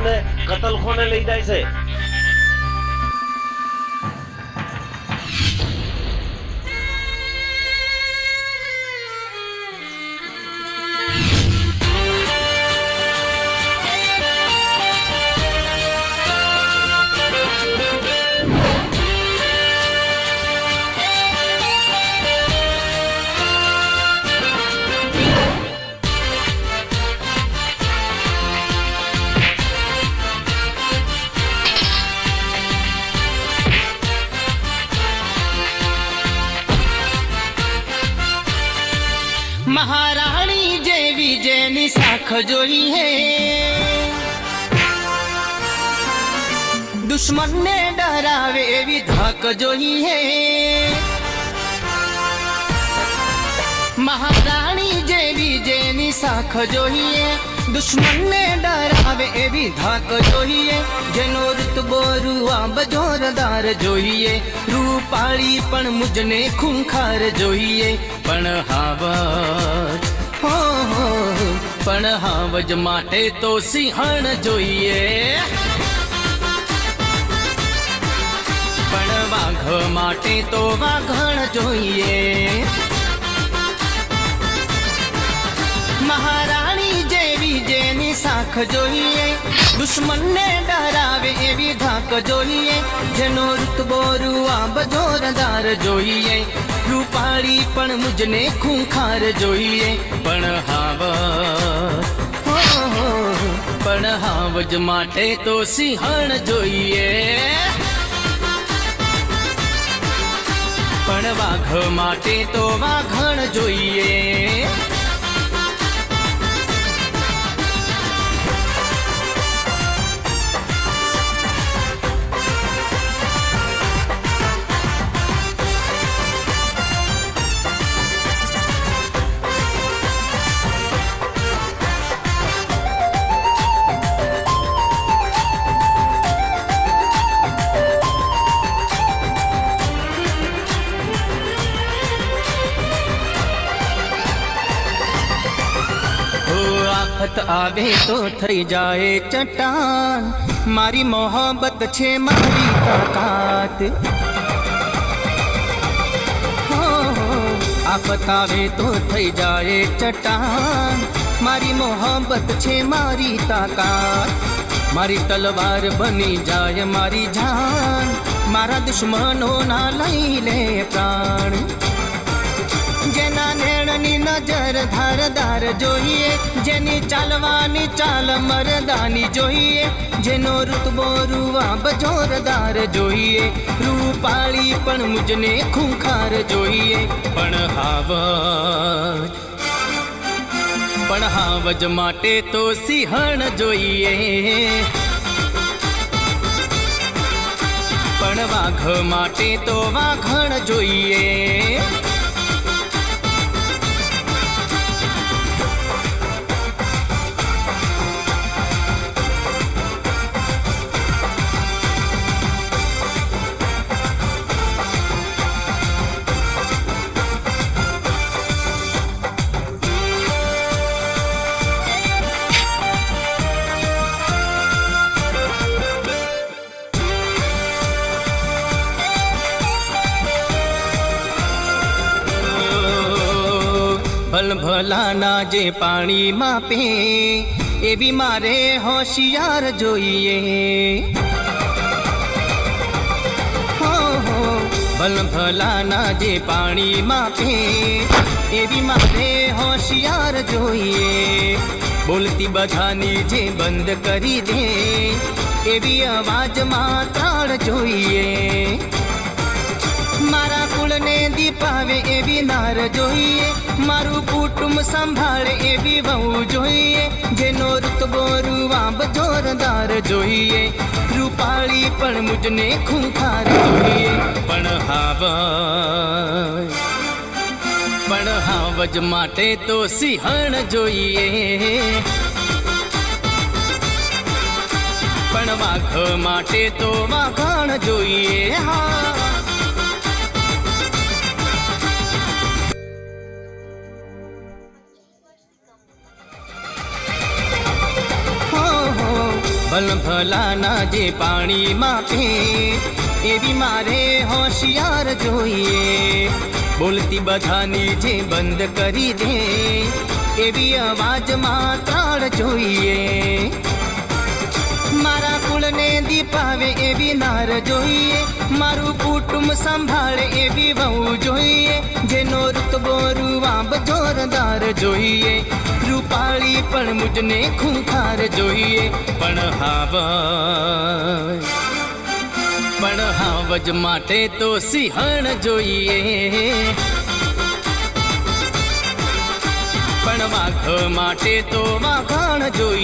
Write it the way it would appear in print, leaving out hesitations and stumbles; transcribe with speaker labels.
Speaker 1: ને કતલખોને લઈ જાય છે।
Speaker 2: महाराणी जेवी जेनी साख जोई है, दुश्मन ने डरावे एवी धाक जोई है। महाराणी जेवी जेनी साख जोई है, दुश्मन ने डरावे एवी धाक जोईए। जेनो रुतबो रुआब जोरदार जोईए, रूपाળી પણ મુજને ખૂંખાર જોઈએ। પણ હાવજ હો પણ હાવજ માટે તો સિંહણ જોઈએ। પણ વાઘ માટે તો વાઘણ જોઈએ। महाराणी जेवी जेनी साख जोईए, दुश्मन ने डरावे एवी धाक जोईए। जेनो रुतबो रुआब जोरदार जोईए, रूपाળી पण मुजने खूंखार जोईए। पण हावज पण हावज माटे तो सिंहण जोईए। पण वाघ माटे तो वाघण जोईए। आफत आवे तो थई जाए चट्टान, मारी मोहब्बत छे मारी ताकात। हो आफत आवे तो थई जाए चट्टान, मारी मोहब्बत छे मारी ताकात। मारी तलवार बनी जाए मारी जान, मारा दुश्मनों ना लई ले प्राण। जेना नेणनी नजर धारदार जोईए, जेनी चालवानी चाल मरदानी जोईए। जेनो रुतबो रुआब जोरदार जोईए, रूपाળી पण मुजने खूंखार जोईए। पण हावज माटे तो सिंहण जोईए। पण वाघ माटे तो वाघण जोईए। ભલાના જે પાણી માપે એવી મારે હોશિયાર જોઈએ। હો ભલાના જે પાણી માપે એવી મારે હોશિયાર જોઈએ। બોલતી બધાની જે બંધ કરી દે એવી અવાજમાં ત્રાળ જોઈએ। मारा कुलने दीपावे एवी नार जोईए, मारू कुटुंब संभाळे एवी वहू जोईए। जेनो रुतबो रुआब जोरदार जोईए, रूपाળી पण मुजने खूंखार जोईए। पण हावज माटे तो सिंहण जोईए। पण वाघ माटे तो वाघण जोईए। हाँ ભલાના જે પાણી માપે એવી મારે હોશિયાર જોઈએ. બોલતી બધાની જે બંધ કરી દે એવી અવાજમાં ત્રાળ જોઈએ. મારા કુળને દીપાવે એવી નાર જોઈએ. મારું કુટુંબ સંભાળે એવી વહુ જોઈએ. જેનો રૂતબો રૂવાબ જોરદાર જોઈએ. રૂપાળી પણ મુજને ખૂંખાર જોઈએ. પણ હાવજ માટે તો સિંહણ જોઈએ. પણ વાઘ માટે તો વાઘણ જોઈએ.